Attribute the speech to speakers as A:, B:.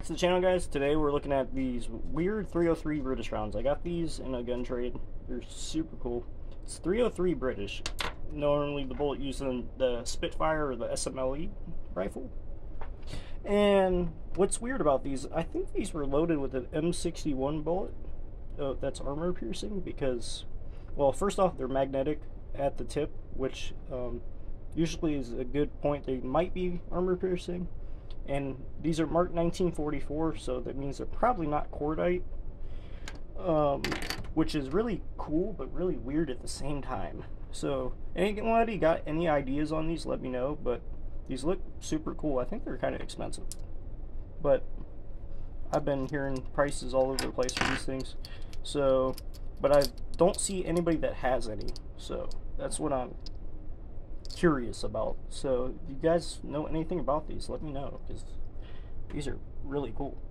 A: to the channel, guys. Today we're looking at these weird 303 British rounds. I got these in a gun trade. They're super cool. It's 303 British. Normally the bullet used in the Spitfire or the SMLE rifle. And what's weird about these, I think these were loaded with an M61 bullet that's armor piercing because, well, first off, they're magnetic at the tip, which usually is a good point. They might be armor piercing. And these are marked 1944, so that means they're probably not cordite, which is really cool but really weird at the same time. So anybody got any ideas on these, let me know. But these look super cool. I think they're kind of expensive, but I've been hearing prices all over the place for these things. So, but I don't see anybody that has any, so that's what I'm curious about. So if you guys know anything about these, let me know, because these are really cool.